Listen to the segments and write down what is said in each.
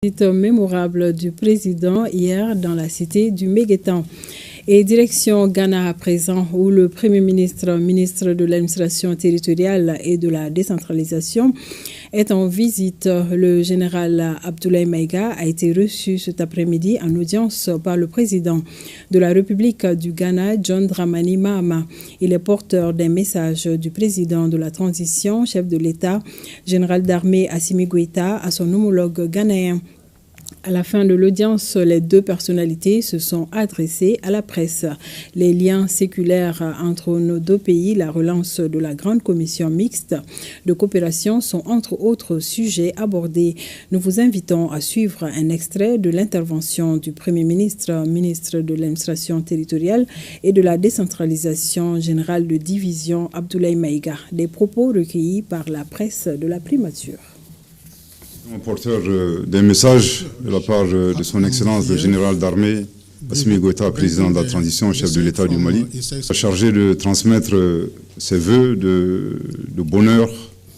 Visite mémorable du président hier dans la cité du Méguétan. Et direction Ghana à présent, où le Premier ministre, ministre de l'administration territoriale et de la décentralisation, est en visite. Le général Abdoulaye Maïga a été reçu cet après-midi en audience par le président de la République du Ghana, John Dramani Mahama. Il est porteur d'un message du président de la transition, chef de l'État, général d'armée Assimi Goïta, à son homologue ghanéen. À la fin de l'audience, les deux personnalités se sont adressées à la presse. Les liens séculaires entre nos deux pays, la relance de la grande commission mixte de coopération sont entre autres sujets abordés. Nous vous invitons à suivre un extrait de l'intervention du Premier ministre, ministre de l'administration territoriale et de la décentralisation générale de division Abdoulaye Maïga. Des propos recueillis par la presse de la primature. Porteur d'un message de la part de son Excellence le général d'armée Assimi Goïta, président de la transition, chef de l'État du Mali, chargé de transmettre ses vœux de bonheur,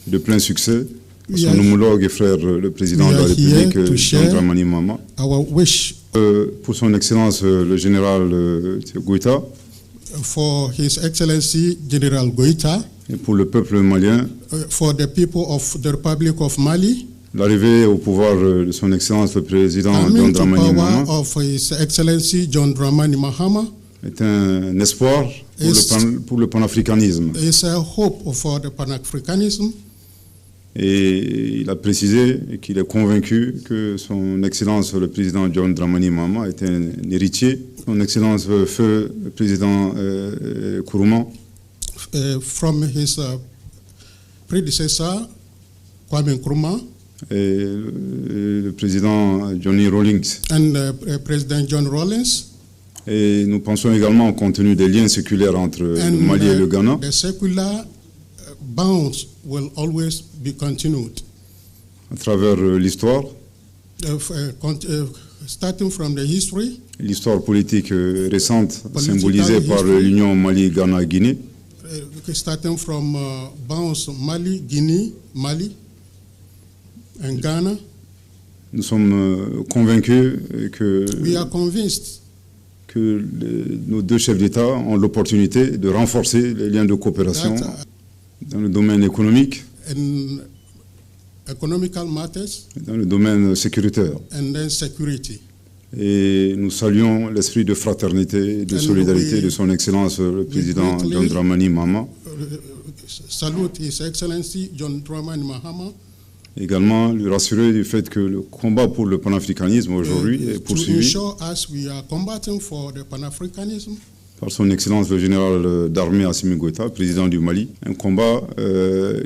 de plein succès à son homologue et frère, le président de la République, John Dramani Mahama. Pour son Excellence le général Goïta, for His Excellency General Goïta, et pour le peuple malien, for the people of the Republic of Mali, l'arrivée au pouvoir de son Excellence le président John Dramani Mahama est un espoir pour le panafricanisme. Et il a précisé qu'il est convaincu que son Excellence le président John Dramani Mahama est un héritier. Son Excellence feu le président Nkrumah, from his predecessor Kwame Nkrumah, et le président Johnny Rawlings. President John Rawlings. Et nous pensons également, compte tenu des liens séculaires entre le Mali et le Ghana, the secular bonds will always be continued. À travers l'histoire, starting from the history, l'histoire politique récente symbolisée par l'union Mali-Ghana-Guinée, starting from bonds Mali, Guinée, Mali, and Ghana. Nous sommes convaincus que nos deux chefs d'État ont l'opportunité de renforcer les liens de coopération dans le domaine économique, dans le domaine sécuritaire. Et nous saluons l'esprit de fraternité et de solidarité de son Excellence le président John Dramani Mahama. Salute His Excellency John Dramani Mahama. Également lui rassurer du fait que le combat pour le panafricanisme aujourd'hui est poursuivi par son Excellence le général d'armée Assimi Goïta, président du Mali. Un combat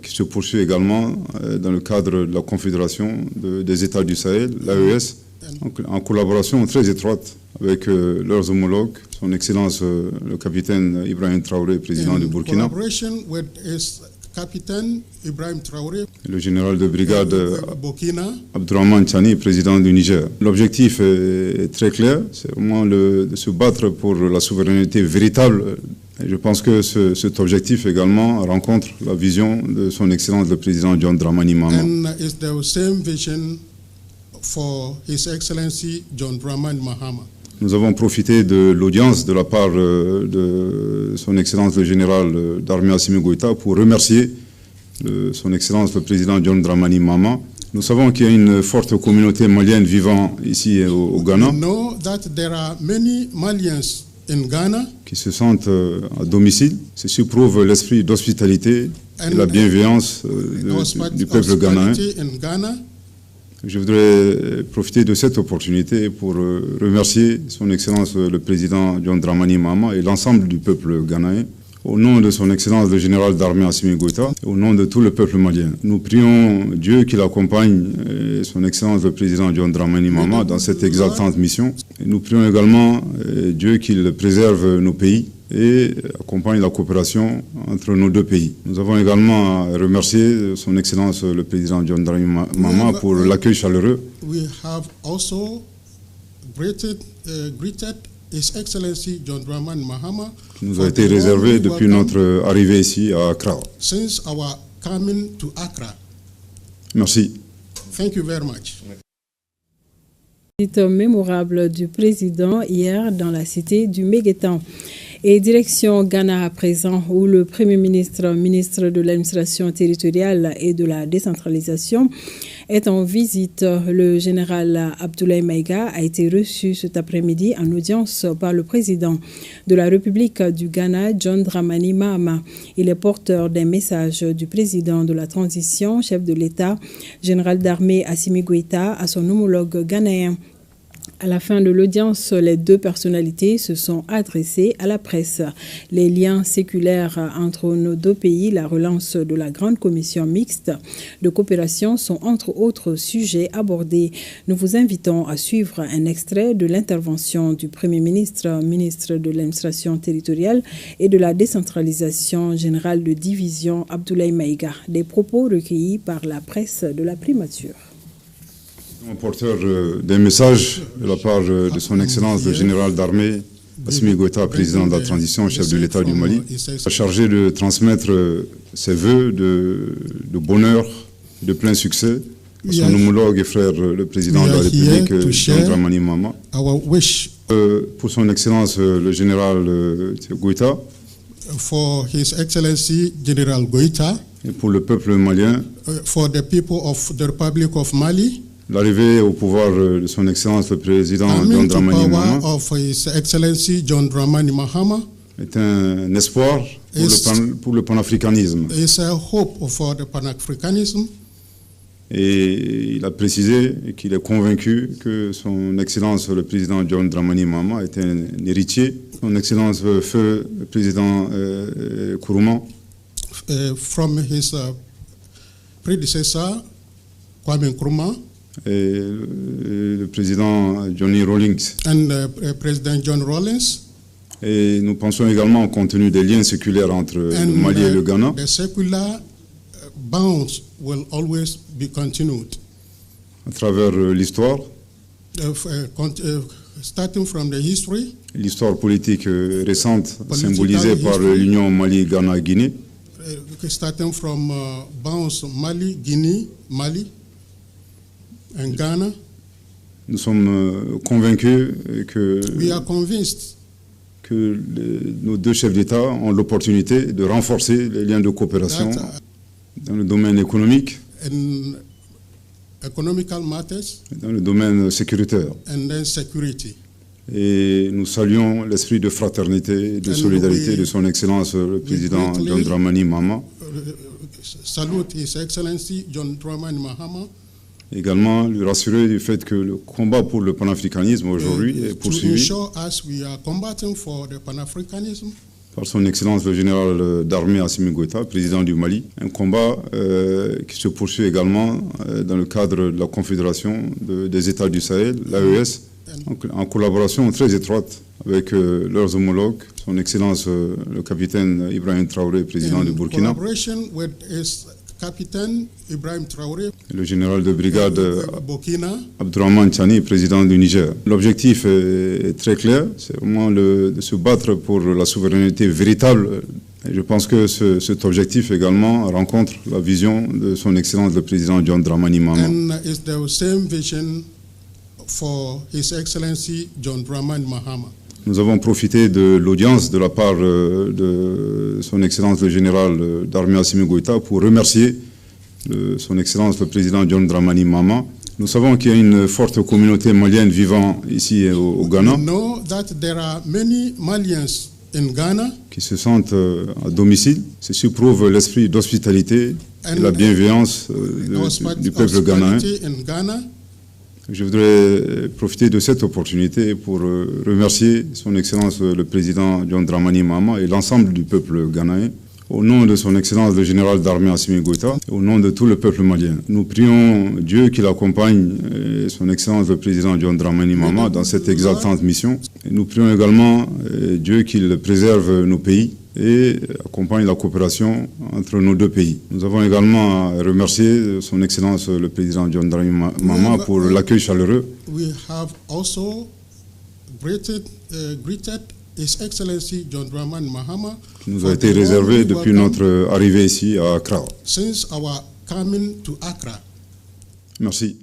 qui se poursuit également dans le cadre de la Confédération des États du Sahel, l'AES, en collaboration très étroite avec leurs homologues, son Excellence le capitaine Ibrahim Traoré, président du Burkina, Capitaine Ibrahim Traoré, le général de brigade Abdourahmane Chani, président du Niger. L'objectif est très clair, c'est vraiment de se battre pour la souveraineté véritable. Et je pense que cet objectif également rencontre la vision de son Excellence le président John Dramani Mahama. And it's the same vision for His Excellency John Dramani Mahama. Nous avons profité de l'audience de la part de son Excellence le général d'armée Assimi Goïta pour remercier son Excellence le président John Dramani Mahama. Nous savons qu'il y a une forte communauté malienne vivant ici au Ghana. We know that there are many Malians in Ghana qui se sentent à domicile. Ceci prouve l'esprit d'hospitalité et la bienveillance du peuple ghanéen. Je voudrais profiter de cette opportunité pour remercier son Excellence le président John Dramani Mahama et l'ensemble du peuple ghanéen. Au nom de son Excellence le général d'armée Assimi Goïta, au nom de tout le peuple malien. Nous prions Dieu qu'il accompagne son Excellence le président John Dramani Mahama dans cette exaltante mission. Et nous prions également Dieu qu'il préserve nos pays et accompagne la coopération entre nos deux pays. Nous avons également à remercier son Excellence le président John Dramani Mahama pour l'accueil chaleureux. We have also greeted His Excellency John Dramani Mahama qui nous a été réservé depuis notre arrivée ici à Accra. Since our coming to Accra. Merci. Thank you very much. Visite mémorable du président hier dans la cité du Méguétan. Et direction Ghana à présent, où le Premier ministre, ministre de l'administration territoriale et de la décentralisation, est en visite. Le général Abdoulaye Maïga a été reçu cet après-midi en audience par le président de la République du Ghana, John Dramani Mahama. Il est porteur d'un message du président de la transition, chef de l'État, général d'armée Assimi Goïta, à son homologue ghanéen. À la fin de l'audience, les deux personnalités se sont adressées à la presse. Les liens séculaires entre nos deux pays, la relance de la Grande Commission mixte de coopération sont entre autres sujets abordés. Nous vous invitons à suivre un extrait de l'intervention du Premier ministre, ministre de l'administration territoriale et de la décentralisation générale de division Abdoulaye Maïga. Des propos recueillis par la presse de la primature. Porteur d'un message de la part de son Excellence le général d'armée Assimi Goïta, président de la transition, chef de l'État du Mali, a chargé de transmettre ses vœux de bonheur, de plein succès à son homologue et frère, le président de la République, John Dramani Mahama. Pour son Excellence le général Goïta, for His Excellency General Goïta, et pour le peuple malien, for the people of the Republic of Mali, l'arrivée au pouvoir de son Excellence le président John Dramani Mahama est un espoir pour le panafricanisme. Et il a précisé qu'il est convaincu que son Excellence le président John Dramani Mahama est un héritier. Son Excellence feu le président Nkrumah, from his predecessor Kwame Nkrumah, et le président Johnny Rawlings. President John Rawlings. Et nous pensons également, compte tenu des liens séculaires entre le Mali et le Ghana, the secular bonds will always be continued. À travers l'histoire, starting from the history, l'histoire politique récente symbolisée par l'union Mali-Ghana-Guinée, starting from bonds Mali, Guinée, Mali, and Ghana. Nous sommes convaincus que nos deux chefs d'État ont l'opportunité de renforcer les liens de coopération dans le domaine économique, economical matters, dans le domaine sécuritaire. And then security. Et nous saluons l'esprit de fraternité et de solidarité de son Excellence le président John Dramani Mahama. Salute His Excellency John Dramani Mahama. Également lui rassurer du fait que le combat pour le panafricanisme aujourd'hui est poursuivi par son Excellence le général d'armée Assimi Goïta, président du Mali. Un combat qui se poursuit également dans le cadre de la Confédération des États du Sahel, l'AES, en collaboration très étroite avec leurs homologues, son Excellence le capitaine Ibrahim Traoré, président du Burkina, Capitaine Ibrahim Traoré, le général de brigade Abdourahmane Tiani, président du Niger. L'objectif est très clair, c'est vraiment de se battre pour la souveraineté véritable. Et je pense que cet objectif également rencontre la vision de son Excellence le président John Dramani Mahama. And it's the same vision for His Excellency John Dramani Mahama. Nous avons profité de l'audience de la part de son Excellence le général d'armée Assimi Goïta pour remercier son Excellence le président John Dramani Mahama. Nous savons qu'il y a une forte communauté malienne vivant ici au Ghana. We know that there are many Malians in Ghana qui se sentent à domicile. Ceci prouve l'esprit d'hospitalité et la bienveillance du peuple ghanéen. Je voudrais profiter de cette opportunité pour remercier son Excellence le président John Dramani Mahama et l'ensemble du peuple ghanéen. Au nom de son Excellence le général d'armée Assimi Goïta, et au nom de tout le peuple malien, nous prions Dieu qu'il accompagne son Excellence le président John Dramani Mahama dans cette exaltante mission. Et nous prions également Dieu qu'il préserve nos pays et accompagne la coopération entre nos deux pays. Nous avons également à remercier son Excellence le président John Dramani Mahama pour l'accueil chaleureux. We have also greeted His Excellency John Dramani Mahama, qui nous a été réservé depuis notre arrivée ici à Accra. Since our coming to Accra. Merci.